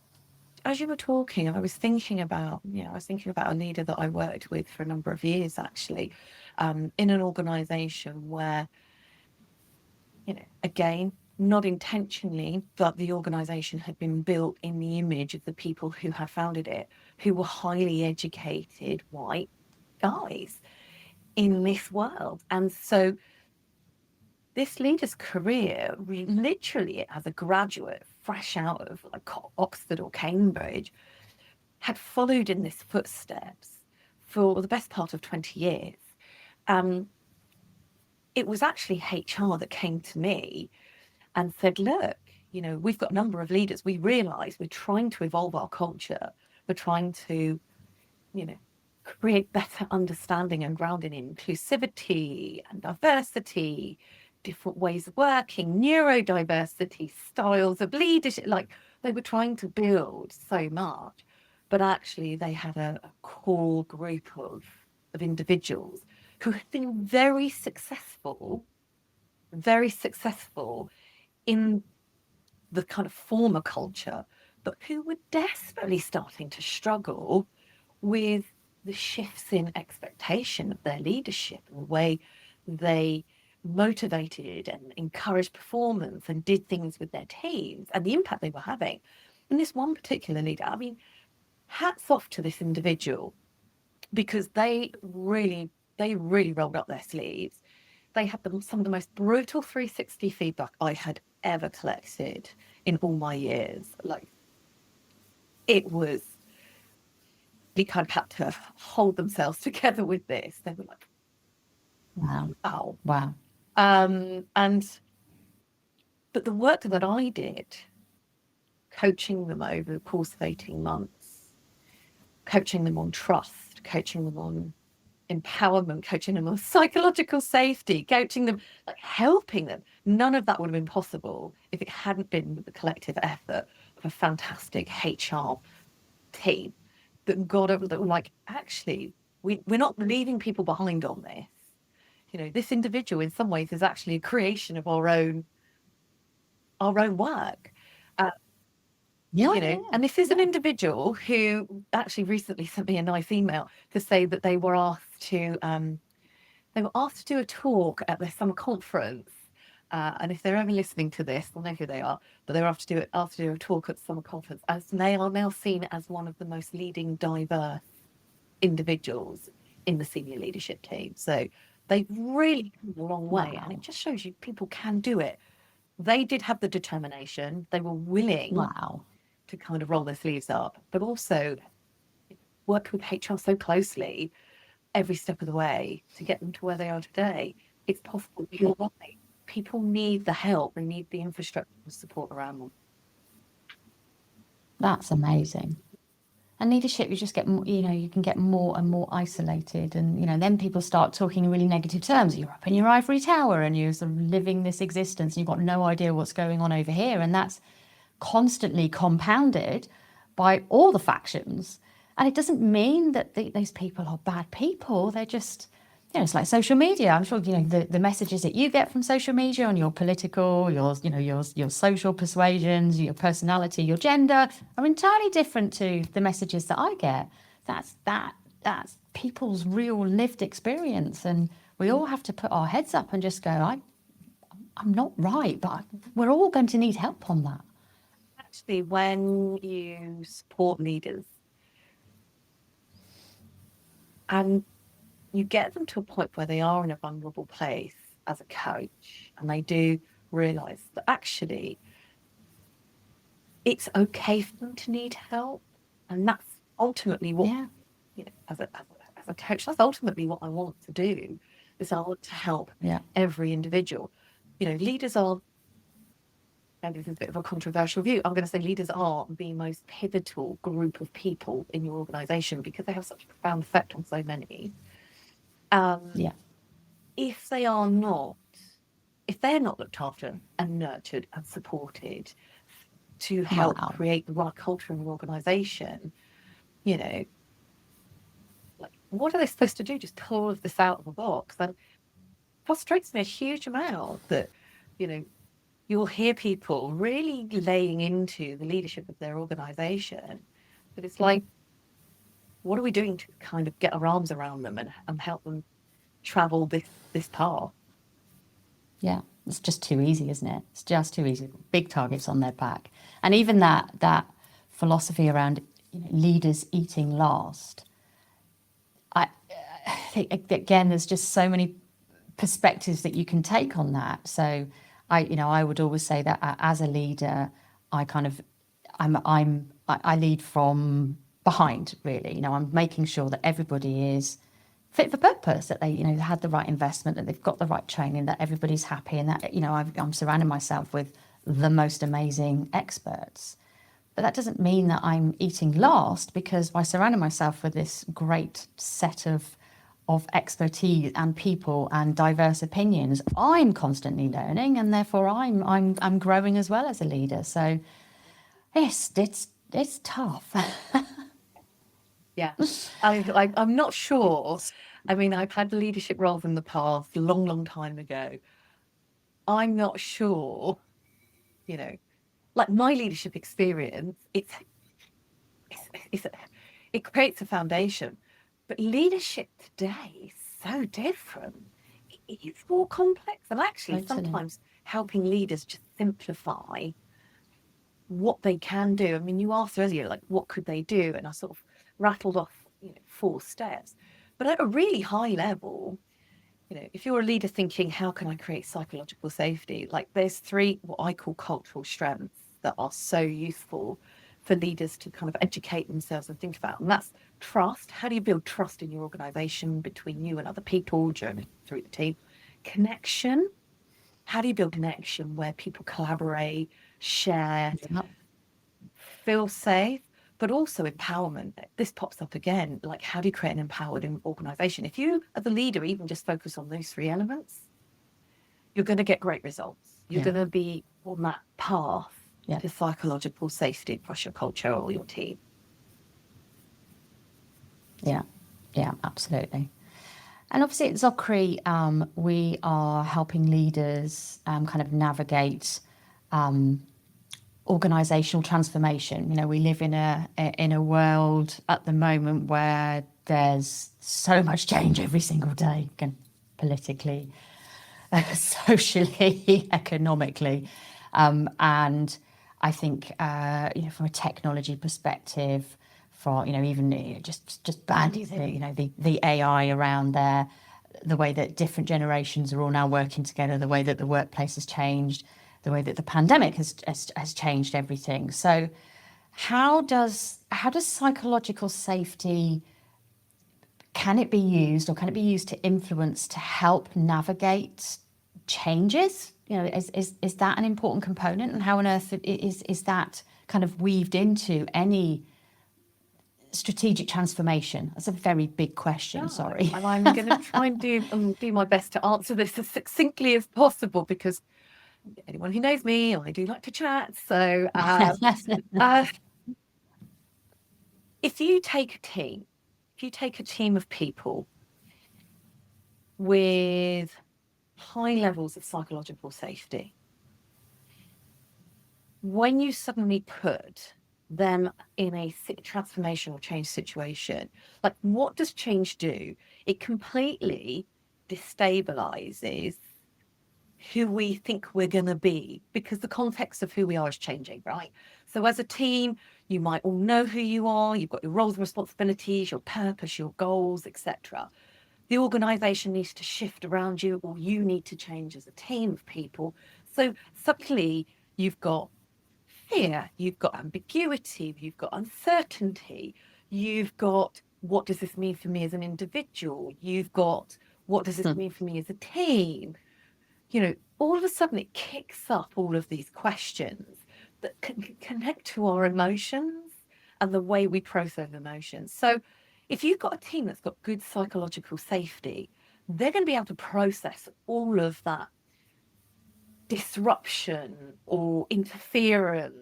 as you were talking, I was thinking about, a leader that I worked with for a number of years, actually, in an organisation where, again, not intentionally, but the organisation had been built in the image of the people who had founded it, who were highly educated white guys in this world. And so this leader's career, literally as a graduate, fresh out of like Oxford or Cambridge, had followed in this footsteps for the best part of 20 years. It was actually HR that came to me and said, look, we've got a number of leaders. We realise we're trying to evolve our culture. We're trying to, create better understanding and grounding in inclusivity and diversity, different ways of working, neurodiversity, styles of leadership. Like, they were trying to build so much, but actually they had a core group of individuals who had been very successful in the kind of former culture, but who were desperately starting to struggle with the shifts in expectation of their leadership and the way they motivated and encouraged performance and did things with their teams and the impact they were having. And this one particular leader, I mean, hats off to this individual, because they really rolled up their sleeves. They had some of the most brutal 360 feedback I had ever collected in all my years. Like, it was, they kind of had to hold themselves together with this. They were like, Wow. But the work that I did, coaching them over the course of 18 months, coaching them on trust, coaching them on empowerment, coaching them on psychological safety, coaching them, like helping them. None of that would have been possible if it hadn't been the collective effort of a fantastic HR team that got over that were like, actually, we're not leaving people behind on this. This individual in some ways is actually a creation of our own work. And this is an individual who actually recently sent me a nice email to say that they were asked to do a talk at their summer conference. And if they're ever listening to this, they'll know who they are. But they were asked to do a talk at the summer conference, as they are now seen as one of the most leading diverse individuals in the senior leadership team. So they've really come a long way, and it just shows you people can do it. They did have the determination. They were willing to kind of roll their sleeves up, but also worked with HR so closely every step of the way to get them to where they are today. It's possible. You're right. People need the help. They need the infrastructure and support around them. That's amazing. And leadership, you just get, you can get more and more isolated, and then people start talking in really negative terms. You're up in your ivory tower and you're sort of living this existence and you've got no idea what's going on over here, and that's constantly compounded by all the factions. And it doesn't mean that these people are bad people. They're just, it's like social media. I'm sure the messages that you get from social media on your political, your social persuasions, your personality, your gender are entirely different to the messages that I get. That's people's real lived experience, and we all have to put our heads up and just go, I'm not right, but we're all going to need help on that. Actually, when you support leaders and you get them to a point where they are in a vulnerable place as a coach, and they do realise that actually it's okay for them to need help, and that's ultimately what, as a coach, that's ultimately what I want to do. Is I want to help every individual. Leaders are, and this is a bit of a controversial view, I'm going to say leaders are the most pivotal group of people in your organisation because they have such a profound effect on so many. If they're not looked after and nurtured and supported to help create the right culture in the organisation, like, what are they supposed to do? Just pull all of this out of the box? And frustrates me a huge amount that, you know, you'll hear people really laying into the leadership of their organization, but it's like, what are we doing to kind of get our arms around them and help them travel this path? Yeah, it's just too easy, isn't it? It's just too easy. Big targets on their back, and even that philosophy around, you know, leaders eating last. I think again, there's just so many perspectives that you can take on that. So I would always say that as a leader, I lead from behind, really. You know, I'm making sure that everybody is fit for purpose, that they, you know, had the right investment, that they've got the right training, that everybody's happy, and that, you know, I'm surrounding myself with the most amazing experts. But that doesn't mean that I'm eating last, because by surrounding myself with this great set of expertise and people and diverse opinions, I'm constantly learning, and therefore I'm growing as well as a leader. So yes, it's tough. Yeah, I'm not sure. I mean, I've had leadership roles in the past, long time ago. I'm not sure, you know, like my leadership experience, it creates a foundation, but leadership today is so different. It's more complex, and actually Totally. sometimes helping leaders just simplify what they can do. I mean, you asked earlier, like, what could they do? And I sort of rattled off, you know, 4 steps. But at a really high level, you know, if you're a leader thinking, how can I create psychological safety? Like, there's 3 what I call cultural strengths that are so useful for leaders to kind of educate themselves and think about. And that's trust. How do you build trust in your organization between you and other people through the team? Connection. How do you build connection where people collaborate, share, feel safe? But also empowerment. This pops up again, like, how do you create an empowered organization? If you, as a leader, even just focus on those 3 elements, you're going to get great results. You're going to be on that path to psychological safety across your culture or your team. Yeah, absolutely. And obviously at ZOKRI, we are helping leaders kind of navigate organizational transformation. You know, we live in a world at the moment where there's so much change every single day, again, politically, socially, economically, and I think you know, from a technology perspective, for, you know, even, you know, just bandy the AI around there, the way that different generations are all now working together, the way that the workplace has changed, the way that the pandemic has changed everything. So how does psychological safety, can it be used to influence, to help navigate changes? You know, is that an important component, and how on earth is that kind of weaved into any strategic transformation? That's a very big question. Sorry. And I'm going to try and do my best to answer this as succinctly as possible, because anyone who knows me, I do like to chat. So if you take a team of people with high levels of psychological safety, when you suddenly put them in a transformational change situation, like, what does change do? It completely destabilizes who we think we're going to be, because the context of who we are is changing, right? So as a team, you might all know who you are, you've got your roles and responsibilities, your purpose, your goals, etc. The organization needs to shift around you, or you need to change as a team of people. So suddenly you've got fear, you've got ambiguity, you've got uncertainty, you've got, what does this mean for me as an individual? You've got, what does this mean for me as a team? You know, all of a sudden it kicks up all of these questions that can connect to our emotions and the way we process emotions. So if you've got a team that's got good psychological safety, they're going to be able to process all of that disruption or interference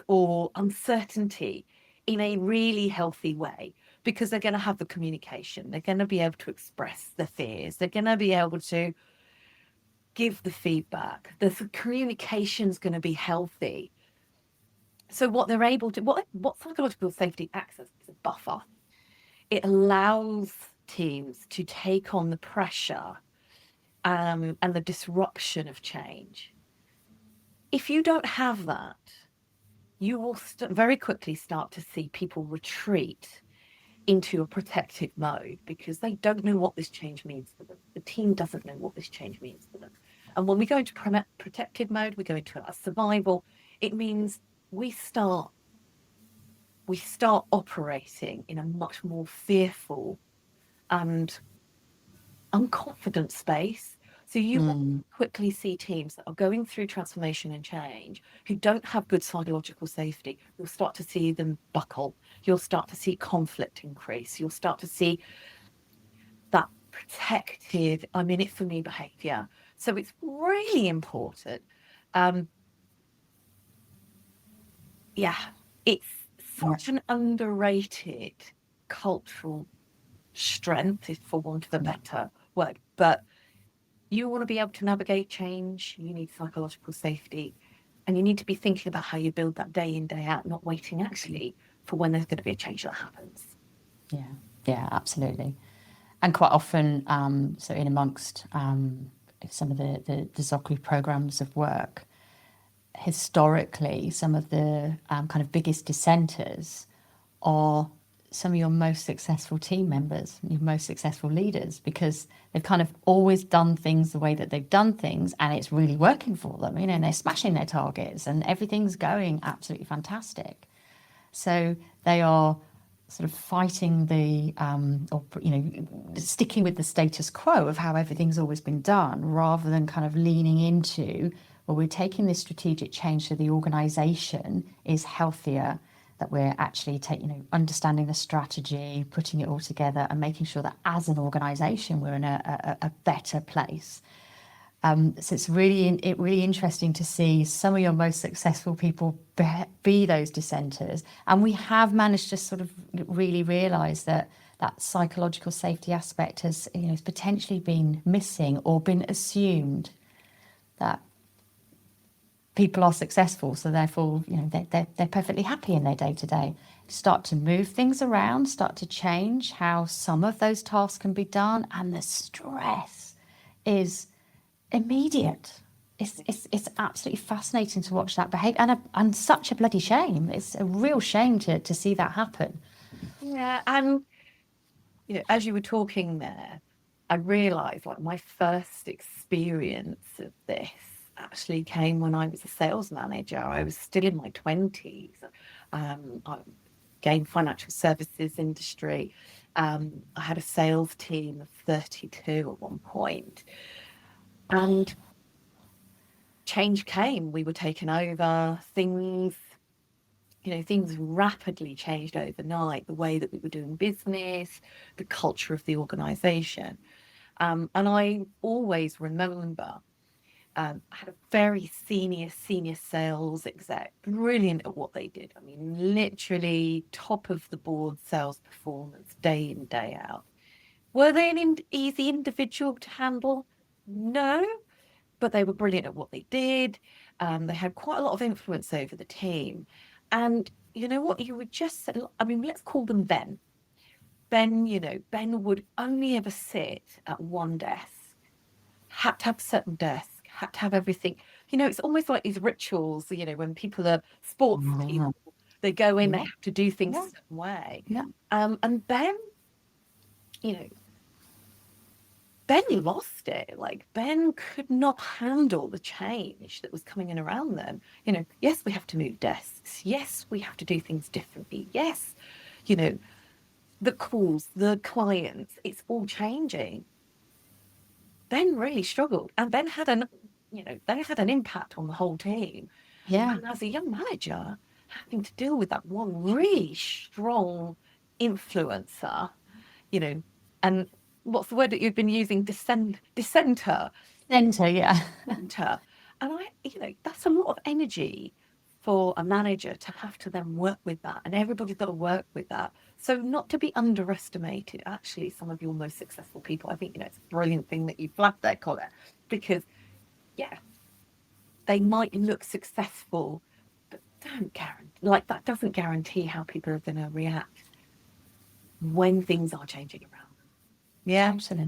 or uncertainty in a really healthy way, because they're going to have the communication, they're going to be able to express their fears, they're going to be able to give the feedback. The communication's going to be healthy. So what they're able to, what psychological safety acts as is a buffer. It allows teams to take on the pressure and the disruption of change. If you don't have that, you will very quickly start to see people retreat into a protective mode because they don't know what this change means for them. The team doesn't know what this change means for them. And when we go into protective mode, we go into our survival. It means we start operating in a much more fearful and unconfident space. So you will quickly see teams that are going through transformation and change who don't have good psychological safety. You'll start to see them buckle. You'll start to see conflict increase. You'll start to see that protective, I'm in it for me behavior. So it's really important. It's such an underrated cultural strength, if for want of a better word. But you want to be able to navigate change, you need psychological safety, and you need to be thinking about how you build that day in, day out, not waiting actually for when there's going to be a change that happens. Yeah, absolutely. And quite often, so in amongst some of the ZOKRI programs of work, historically, some of the kind of biggest dissenters are some of your most successful team members, your most successful leaders, because they've kind of always done things the way that they've done things, and it's really working for them, and they're smashing their targets and everything's going absolutely fantastic. So they are sort of fighting the, sticking with the status quo of how everything's always been done, rather than kind of leaning into, well, we're taking this strategic change so the organisation is healthier, that we're actually understanding the strategy, putting it all together, and making sure that as an organisation we're in a better place. So it's really interesting to see some of your most successful people be those dissenters, and we have managed to sort of really realise that psychological safety aspect has potentially been missing or been assumed that people are successful, so therefore they're perfectly happy in their day-to-day. Start to move things around, start to change how some of those tasks can be done, and the stress is immediate. It's absolutely fascinating to watch that behaviour, and such a bloody shame. It's a real shame to see that happen. Yeah, and as you were talking there, I realised my first experience of this actually came when I was a sales manager. I was still in my 20s. Again, financial services industry. I had a sales team of 32 at one point. And change came. We were taken over. Things rapidly changed overnight. The way that we were doing business, the culture of the organisation. And I always remember I had a very senior sales exec, brilliant at what they did. I mean, literally top of the board sales performance, day in, day out. Were they an easy individual to handle? No, but they were brilliant at what they did. They had quite a lot of influence over the team. And you know what? You would just say, I mean, let's call them Ben. Ben would only ever sit at one desk, had to have a certain desk, had to have everything. It's almost like these rituals, when people are sports people, they go in, they have to do things a certain way. Yeah. And Ben, Ben lost it. Ben could not handle the change that was coming in around them. Yes, we have to move desks. Yes, we have to do things differently. Yes, the calls, the clients, it's all changing. Ben really struggled, and Ben had an impact on the whole team. Yeah. And as a young manager, having to deal with that one really strong influencer, and what's the word that you've been using? Dissenter. Dissenter, yeah. Dissenter. And that's a lot of energy for a manager to have to then work with that, and everybody's got to work with that. So not to be underestimated, actually, some of your most successful people. I think it's a brilliant thing that you flagged there, Collette, because yeah, they might look successful, but don't guarantee, like, that doesn't guarantee how people are going to react when things are changing around them. Yeah.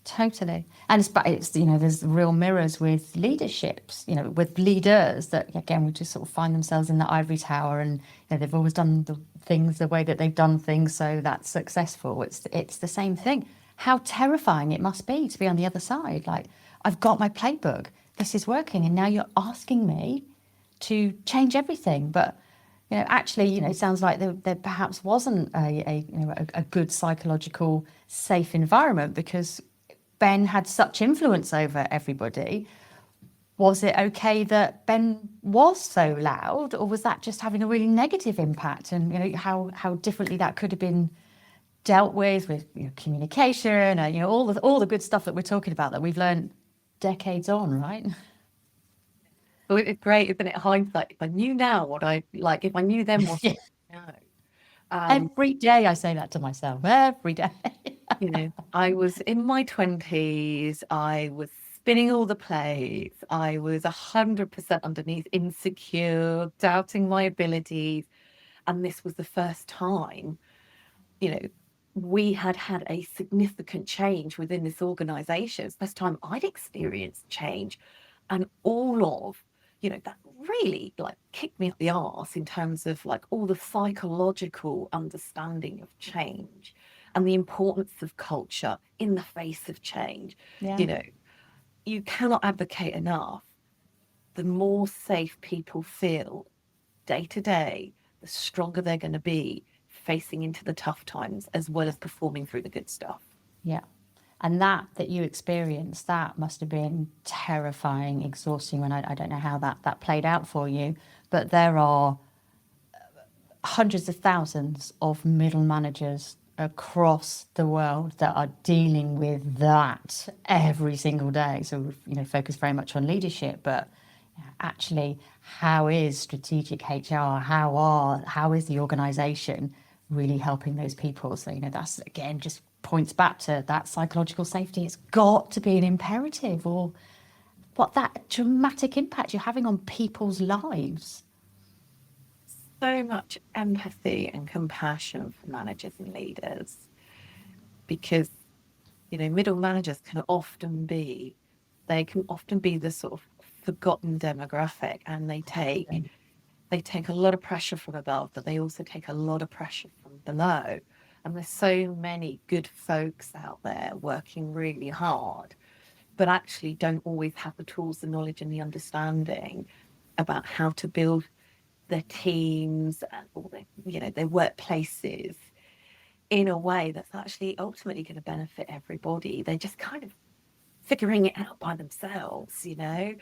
Totally. And it's, you know, there's real mirrors with leaderships, you know, with leaders that, again, we just sort of find themselves in the ivory tower, and, you know, they've always done the things the way that they've done things, so that's successful. It's the same thing. How terrifying it must be to be on the other side. Like, I've got my playbook, this is working, and now you're asking me to change everything. But, you know, actually, you know, it sounds like there perhaps wasn't a good psychological safe environment, because Ben had such influence over everybody. Was it okay that Ben was so loud, or was that just having a really negative impact? And, you know, how differently that could have been dealt with, you know, communication, and, you know, all the good stuff that we're talking about that we've learned decades on, right? Well, it's great, isn't it? Hindsight. If I knew now what I like, if I knew then what Yeah. I know. Every day I say that to myself. Every day. You know, I was in my 20s, I was spinning all the plates, I was 100% underneath, insecure, doubting my abilities. And this was the first time, you know, we had had a significant change within this organization. It's the first time I'd experienced change. And all of, you know, that really like kicked me up the arse in terms of like all the psychological understanding of change and the importance of culture in the face of change. Yeah. You know, you cannot advocate enough. The more safe people feel day to day, the stronger they're going to be facing into the tough times as well as performing through the good stuff. Yeah. And that you experienced, that must have been terrifying, exhausting. When I don't know how that played out for you, but there are hundreds of thousands of middle managers across the world that are dealing with that every single day. So we've, you know, focused very much on leadership, but actually, how is strategic HR? How is the organisation really helping those people? So, you know, that's, again, just points back to that psychological safety. It's got to be an imperative, or what that dramatic impact you're having on people's lives. So much empathy and compassion for managers and leaders, because, you know, middle managers can often be the sort of forgotten demographic, and they take a lot of pressure from above, but they also take a lot of pressure from below. And there's so many good folks out there working really hard, but actually don't always have the tools, the knowledge, and the understanding about how to build their teams and all their, you know, their workplaces in a way that's actually ultimately going to benefit everybody. They're just kind of figuring it out by themselves, you know.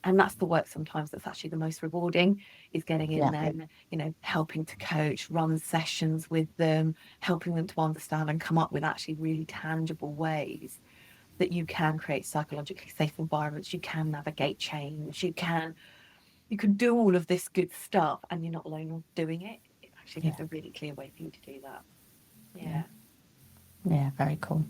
And that's the work sometimes that's actually the most rewarding, is getting in there, you know, helping to coach, run sessions with them, helping them to understand and come up with actually really tangible ways that you can create psychologically safe environments, you can navigate change, you can do all of this good stuff, and you're not alone on doing it. It actually gives a really clear way for you to do that. Yeah, very cool.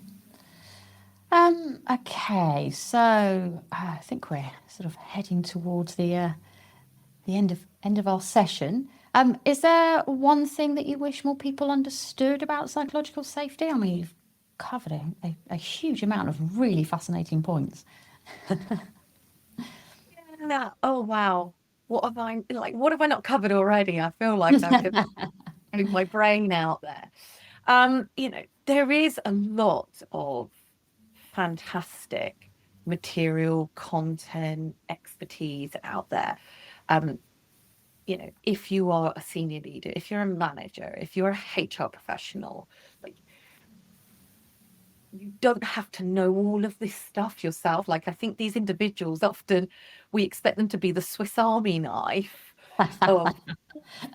Okay, so I think we're sort of heading towards the end of our session. Is there one thing that you wish more people understood about psychological safety? I mean, you've covered a huge amount of really fascinating points. Oh wow, what have I not covered already? I feel like I'm just getting my brain out there. You know, there is a lot of fantastic material, content, expertise out there. You know, if you are a senior leader, if you're a manager, if you're a HR professional, like, you don't have to know all of this stuff yourself. Like, I think these individuals, often we expect them to be the Swiss Army knife of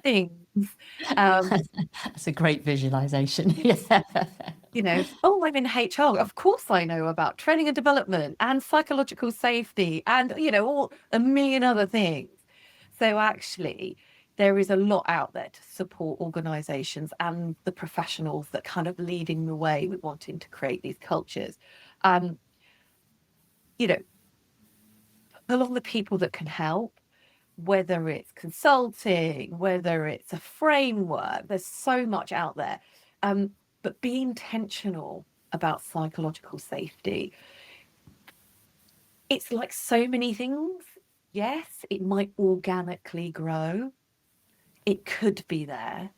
things. That's a great visualization. Yeah. You know, oh, I'm in HR. Of course I know about training and development and psychological safety and, you know, all a million other things. So actually, there is a lot out there to support organizations and the professionals that kind of leading the way with wanting to create these cultures. You know, pull on the people that can help, whether it's consulting, whether it's a framework. There's so much out there. But be intentional about psychological safety. It's like so many things. Yes, it might organically grow. It could be there.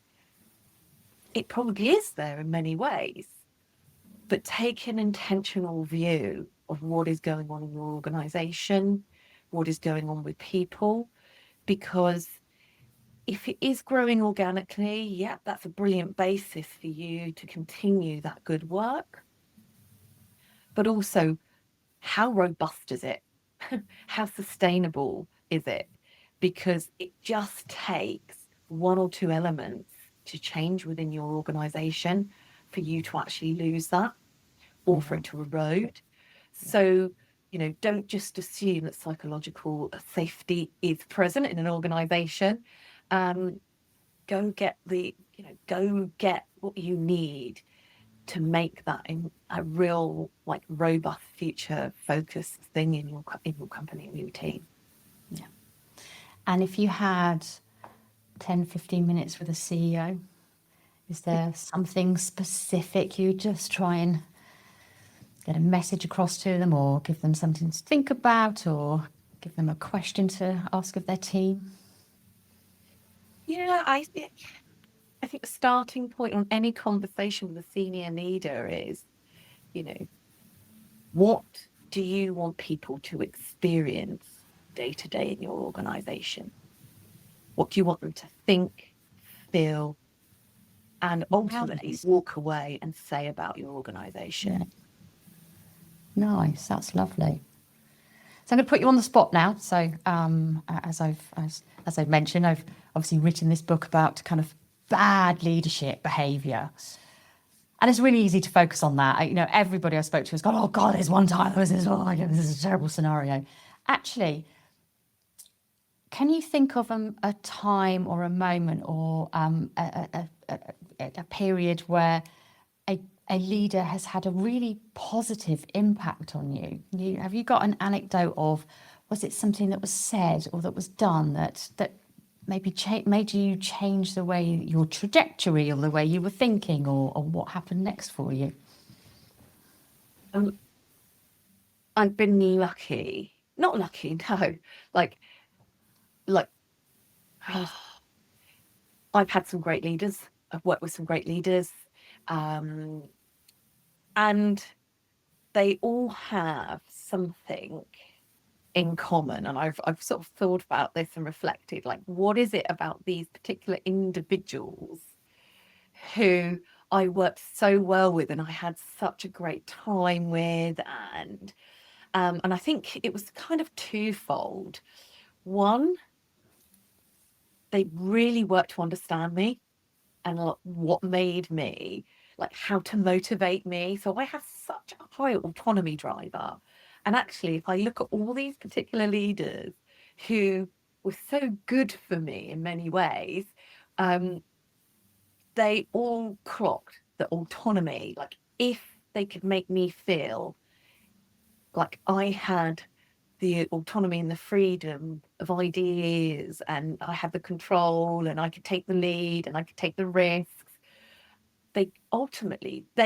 It probably is there in many ways. But take an intentional view of what is going on in your organization, what is going on with people, because if it is growing organically, yeah, that's a brilliant basis for you to continue that good work. But also, how robust is it? How sustainable is it? Because it just takes one or two elements to change within your organization for you to actually lose that or for it to erode. So, don't just assume that psychological safety is present in an organization. Go get what you need to make that a real, like, robust, future focused thing in your company and your team. Yeah. And if you had 10, 15 minutes with a CEO, is there something specific you just try and get a message across to them, or give them something to think about, or give them a question to ask of their team? Yeah, I think the starting point on any conversation with a senior leader is, what do you want people to experience day to day in your organization? What do you want them to think, feel, and ultimately walk away and say about your organization? Yeah. Nice, that's lovely. So I'm going to put you on the spot now. So as I've mentioned, I've obviously written this book about kind of bad leadership behaviour. And it's really easy to focus on that. Everybody I spoke to has gone, oh God, there's one time there was this, oh my God, this is a terrible scenario. Actually, can you think of a time or a moment or a period where a leader has had a really positive impact on you? Have you got an anecdote of, was it something that was said or that was done that maybe made you change the way, your trajectory, or the way you were thinking, or what happened next for you? I've been lucky. Not lucky, no. Like, I've had some great leaders. I've worked with some great leaders. And they all have something in common. And I've sort of thought about this and reflected, like, what is it about these particular individuals who I worked so well with and I had such a great time with? And I think it was kind of twofold. One, they really worked to understand me and what made me, like, how to motivate me. So I have such a high autonomy driver. And actually, if I look at all these particular leaders who were so good for me in many ways, they all clocked the autonomy. Like, if they could make me feel like I had the autonomy and the freedom of ideas, and I had the control, and I could take the lead, and I could take the risks, they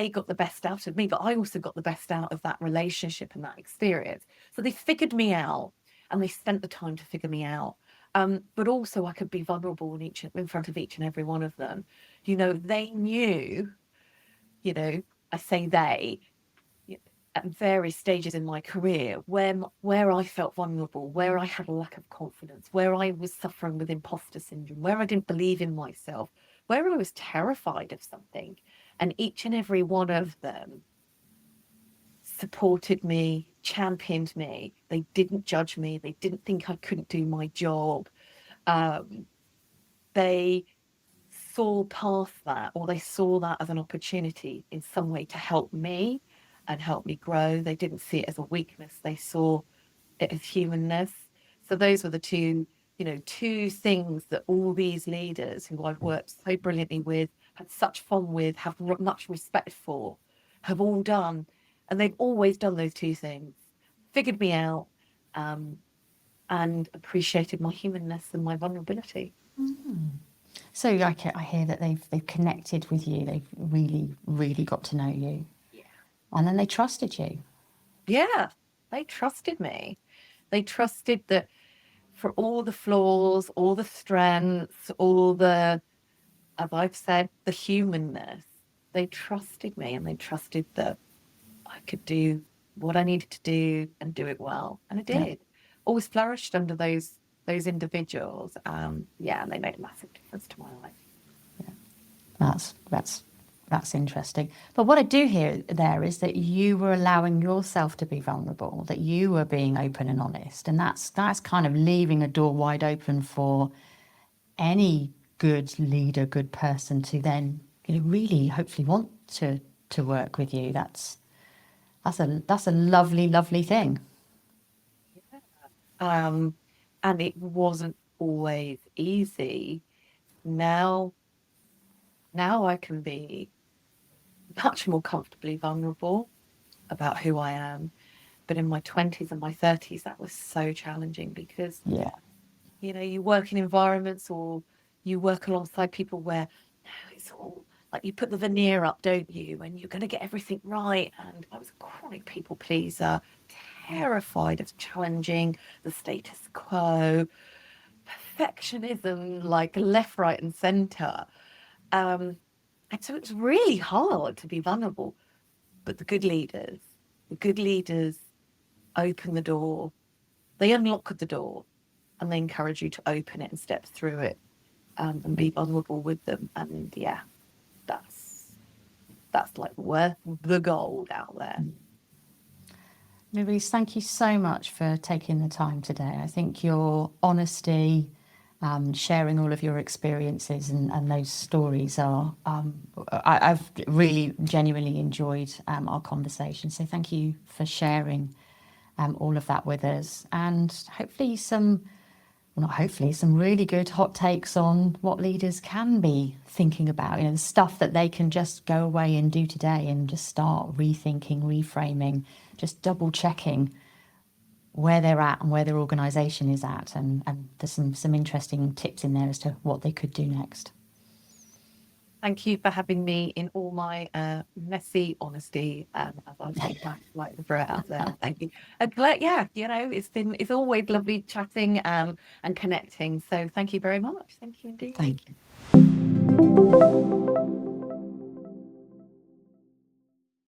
got the best out of me, but I also got the best out of that relationship and that experience. So they figured me out, and they spent the time to figure me out. But also I could be vulnerable in front of each and every one of them. They knew, I say they, at various stages in my career, where I felt vulnerable, where I had a lack of confidence, where I was suffering with imposter syndrome, where I didn't believe in myself, where I was terrified of something. And each and every one of them supported me, championed me. They didn't judge me. They didn't think I couldn't do my job. They saw past that, or they saw that as an opportunity in some way to help me and help me grow. They didn't see it as a weakness. They saw it as humanness. So those were the two things that all these leaders who I've worked so brilliantly with, had such fun with, have much respect for, have all done. And they've always done those two things. Figured me out, and appreciated my humanness and my vulnerability. So I hear that they've connected with you. They've really got to know you, Yeah. and then they trusted you. Yeah, they trusted me. They trusted that for all the flaws, all the strengths, all the, as I've said, the humanness, they trusted me, and they trusted that I could do what I needed to do and do it well. And I Yeah. did. Always flourished under those individuals. Yeah, and they made a massive difference to my life. That's interesting. But what I do hear there is that you were allowing yourself to be vulnerable, that you were being open and honest, and that's kind of leaving a door wide open for any good leader, good person to then, really hopefully want to work with you. That's a lovely thing. And it wasn't always easy. Now I can be much more comfortably vulnerable about who I am. But in my 20s and my 30s, that was so challenging because, Yeah. you work in environments or you work alongside people where it's all like you put the veneer up, don't you? And you're going to get everything right. And I was a chronic people pleaser, terrified of challenging the status quo, perfectionism, like left, right, and centre. And so it's really hard to be vulnerable. But the good leaders open the door. They unlock the door and they encourage you to open it and step through it, and be vulnerable with them. And yeah, that's like worth the gold out there. Louise, thank you so much for taking the time today. I think your honesty, sharing all of your experiences and those stories are, I've really genuinely enjoyed our conversation. So thank you for sharing all of that with us, and hopefully some really good hot takes on what leaders can be thinking about, the stuff that they can just go away and do today and just start rethinking, reframing, just double checking where they're at and where their organisation is at. And there's some interesting tips in there as to what they could do next. Thank you for having me in all my messy honesty, as I like to throw it out there. Thank you. And Collette, yeah, it's always lovely chatting and connecting. So thank you very much. Thank you indeed. Thank you.